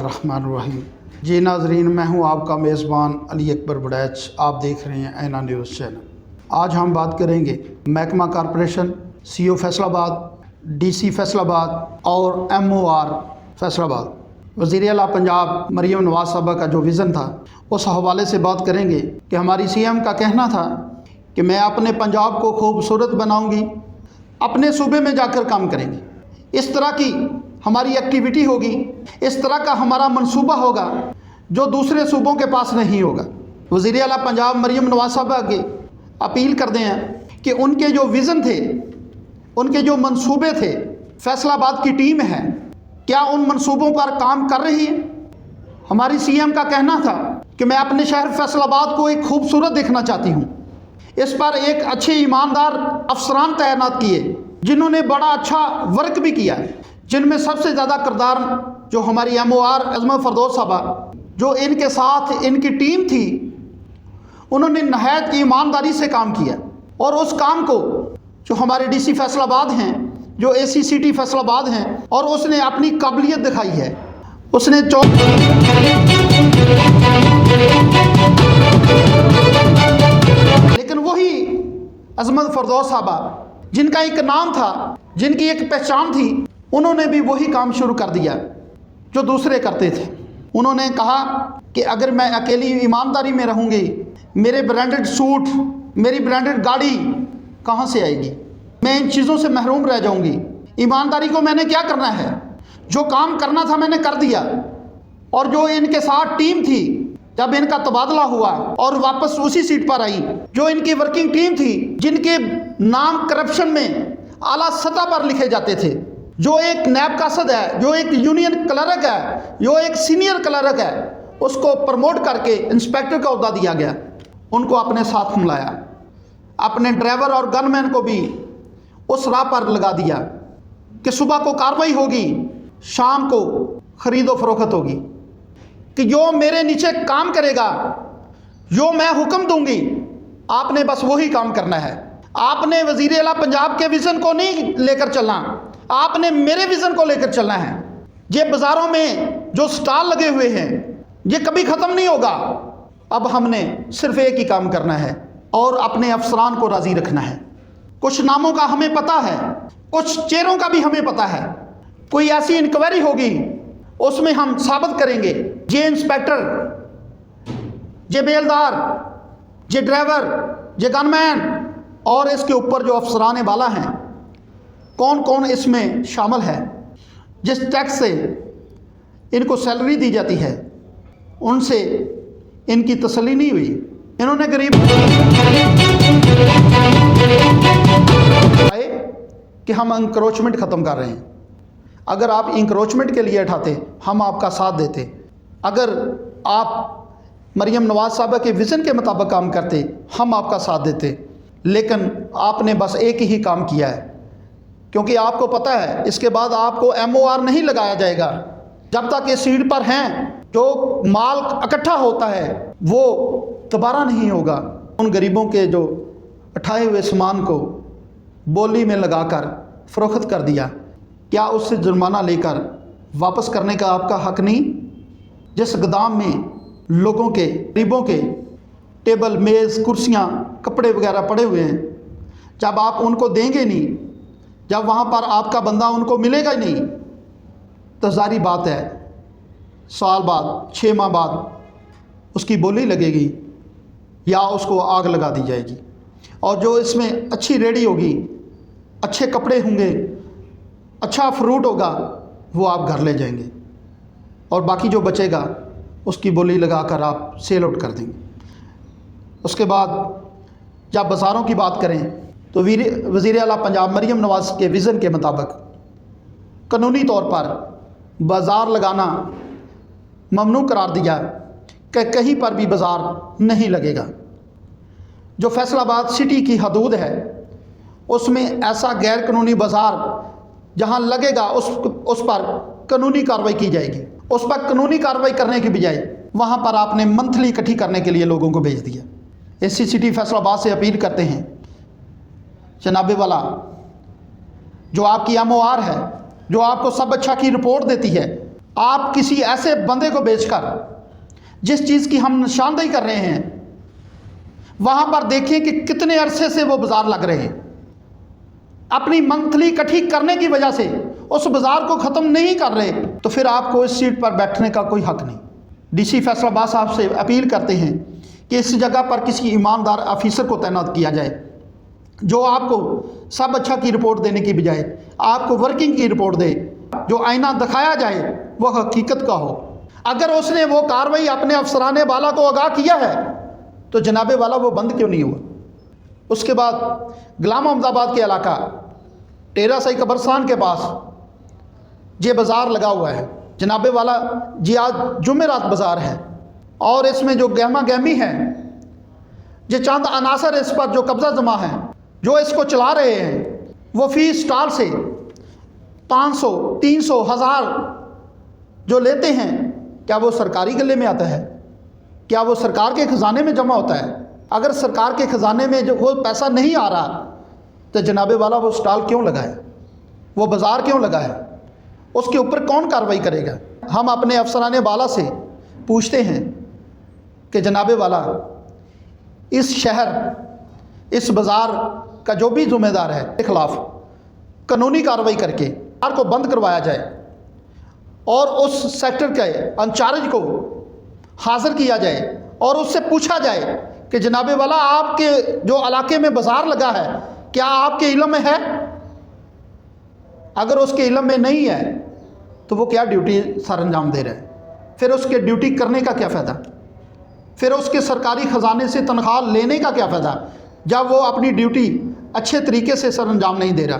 बिस्मिल्लाहिर्रहमानिर्रहीम। जी नाज़रीन, मैं हूं आपका मेज़बान अली अकबर बड़ैच। आप देख रहे हैं ऐना न्यूज़ चैनल। आज हम बात करेंगे महकमा corporation, CO Faisalabad, DC Faisalabad और MOR फैसलाबाद। वज़ीर आला पंजाब मरीम नवाज़ साहबा का जो विज़न था उस हवाले से बात करेंगे कि हमारी CM का कहना था कि मैं अपने पंजाब को खूबसूरत बनाऊंगी, अपने सूबे में जाकर काम करेंगे। इस तरह की हमारी एक्टिविटी होगी, इस तरह का हमारा मंसूबा होगा जो दूसरे सूबों के पास नहीं होगा। वज़ीर आला पंजाब मरीम नवाज़ साहबा के अपील करते हैं कि उनके जो विज़न थे, उनके जो मंसूबे थे, फैसलाबाद की टीम है, क्या उन मंसूबों पर काम कर रही है? हमारी CM का कहना था कि मैं अपने शहर फैसलाबाद को एक खूबसूरत देखना चाहती हूँ। इस पर एक अच्छे ईमानदार अफसरान तैनात किए जिन्होंने बड़ा अच्छा वर्क भी किया, जिनमें सबसे ज़्यादा किरदार जो हमारी MOR अज़मा फरदौस साहबा, जो इनके साथ इनकी टीम थी, उन्होंने नहायत ईमानदारी से काम किया। और उस काम को जो हमारे DC फैसलाबाद हैं, जो ACCT फैसलाबाद हैं, और उसने अपनी काबिलियत दिखाई है। उसने लेकिन वही अज़मा फरदौस साहबा जिनका एक नाम था, जिनकी एक पहचान थी, उन्होंने भी वही काम शुरू कर दिया जो दूसरे करते थे। उन्होंने कहा कि अगर मैं अकेली ईमानदारी में रहूँगी, मेरे ब्रांडेड सूट, मेरी ब्रांडेड गाड़ी कहाँ से आएगी? मैं इन चीज़ों से महरूम रह जाऊँगी। ईमानदारी को मैंने क्या करना है? जो काम करना था मैंने कर दिया। और जो इनके साथ टीम थी, जब इनका तबादला हुआ और वापस उसी सीट पर आई, जो इनकी वर्किंग टीम थी, जिनके नाम करप्शन में आला सतह पर लिखे जाते थे, जो एक नैब कासद है, जो एक यूनियन क्लर्क है, जो एक सीनियर क्लर्क है, उसको प्रमोट करके इंस्पेक्टर का ओहदा दिया गया। उनको अपने साथ मिलाया, अपने ड्राइवर और गनमैन को भी उस राह पर लगा दिया कि सुबह को कार्रवाई होगी, शाम को खरीदो फरोख्त होगी, कि जो मेरे नीचे काम करेगा, जो मैं हुक्म दूंगी, आपने बस वही काम करना है। आपने वज़ीर आला पंजाब के विज़न को नहीं लेकर चलना, आपने मेरे विज़न को लेकर चलना है। ये बाज़ारों में जो स्टॉल लगे हुए हैं, ये कभी ख़त्म नहीं होगा। अब हमने सिर्फ एक ही काम करना है और अपने अफसरान को राज़ी रखना है। कुछ नामों का हमें पता है, कुछ चेहरों का भी हमें पता है। कोई ऐसी इंक्वायरी होगी, उसमें हम साबित करेंगे ये इंस्पेक्टर, ये बेलदार, ये ड्राइवर, ये गनमैन और इसके ऊपर जो अफसरान वाला हैं, कौन कौन इसमें शामिल है। जिस टैक्स से इनको सैलरी दी जाती है, उनसे इनकी तसल्ली नहीं हुई। इन्होंने गरीब कि हम इंक्रोचमेंट ख़त्म कर रहे हैं। अगर आप इंक्रोचमेंट के लिए उठाते, हम आपका साथ देते। अगर आप मरीम नवाज़ साहबा के विज़न के मुताबिक काम करते, हम आपका साथ देते। लेकिन आपने बस एक ही काम किया है, क्योंकि आपको पता है इसके बाद आपको MOR नहीं लगाया जाएगा। जब तक ये सीट पर हैं, जो माल इकट्ठा होता है वो दोबारा नहीं होगा। उन गरीबों के जो उठाए हुए सामान को बोली में लगाकर फरोख्त कर दिया, क्या उससे जुर्माना लेकर वापस करने का आपका हक नहीं? जिस गोदाम में लोगों के, गरीबों के टेबल, मेज़, कुर्सियाँ, कपड़े वगैरह पड़े हुए हैं, जब आप उनको देंगे नहीं, जब वहाँ पर आपका बंदा उनको मिलेगा ही नहीं, तो ज़ाहिर बात है साल बाद, 6 माह बाद उसकी बोली लगेगी या उसको आग लगा दी जाएगी। और जो इसमें अच्छी रेडी होगी, अच्छे कपड़े होंगे, अच्छा फ्रूट होगा, वो आप घर ले जाएंगे और बाकी जो बचेगा उसकी बोली लगाकर आप सेल आउट कर देंगे। उसके बाद जब बाज़ारों की बात करें तो वज़ीर आला पंजाब मरीम नवाज़ के विज़न के मुताबिक कानूनी तौर पर बाज़ार लगाना ममनू करार दिया कि कहीं पर भी बाज़ार नहीं लगेगा। जो फैसलाबाद सिटी की हदूद है, उसमें ऐसा गैर कानूनी बाज़ार जहां लगेगा उस पर कानूनी कार्रवाई की जाएगी। उस पर कानूनी कार्रवाई करने की बजाय वहां पर आपने मंथली इकट्ठी करने के लिए लोगों को भेज दिया। ACCT फैसलाबाद से अपील करते हैं, जनाबे वाला, जो आपकी MOR है, जो आपको सब अच्छा की रिपोर्ट देती है, آپ کسی ایسے بندے کو بیچ کر جس چیز کی ہم نشاندہی کر رہے ہیں وہاں پر دیکھیں کہ کتنے عرصے سے وہ بازار لگ رہے ہیں، اپنی منتھلی اکٹھی کرنے کی وجہ سے اس بازار کو ختم نہیں کر رہے، تو پھر آپ کو اس سیٹ پر بیٹھنے کا کوئی حق نہیں۔ ڈی سی فیصل آباد صاحب سے اپیل کرتے ہیں کہ اس جگہ پر کسی ایماندار آفیسر کو تعینات کیا جائے جو آپ کو سب اچھا کی رپورٹ دینے کی بجائے آپ کو ورکنگ کی رپورٹ دے، جو آئینہ دکھایا جائے وہ حقیقت کا ہو۔ اگر اس نے وہ کارروائی اپنے افسران بالا کو آگاہ کیا ہے تو جناب والا وہ بند کیوں نہیں ہوا؟ اس کے بعد غلام احمد آباد کے علاقہ ٹیرا سائی قبرستان کے پاس یہ بازار لگا ہوا ہے جناب والا جی، آج جمعرات بازار ہے اور اس میں جو گہما گہمی ہے، یہ چند عناصر اس پر جو قبضہ جمع ہیں، جو اس کو چلا رہے ہیں، وہ فی اسٹال سے 500 300 1000 جو لیتے ہیں، کیا وہ سرکاری گلے میں آتا ہے؟ کیا وہ سرکار کے خزانے میں جمع ہوتا ہے؟ اگر سرکار کے خزانے میں جو وہ پیسہ نہیں آ رہا تو جناب والا وہ اسٹال کیوں لگا ہے، وہ بازار کیوں لگا ہے؟ اس کے اوپر کون کارروائی کرے گا؟ ہم اپنے افسران بالا سے پوچھتے ہیں کہ جناب والا اس شہر، اس بازار کا جو بھی ذمہ دار ہے کے خلاف قانونی کارروائی کر کے بازار کو بند کروایا جائے اور اس سیکٹر کے انچارج کو حاضر کیا جائے اور اس سے پوچھا جائے کہ جناب والا آپ کے جو علاقے میں بازار لگا ہے کیا آپ کے علم میں ہے؟ اگر اس کے علم میں نہیں ہے تو وہ کیا ڈیوٹی سر انجام دے رہا ہے؟ پھر اس کے ڈیوٹی کرنے کا کیا فائدہ؟ پھر اس کے سرکاری خزانے سے تنخواہ لینے کا کیا فائدہ جب وہ اپنی ڈیوٹی اچھے طریقے سے سر انجام نہیں دے رہا؟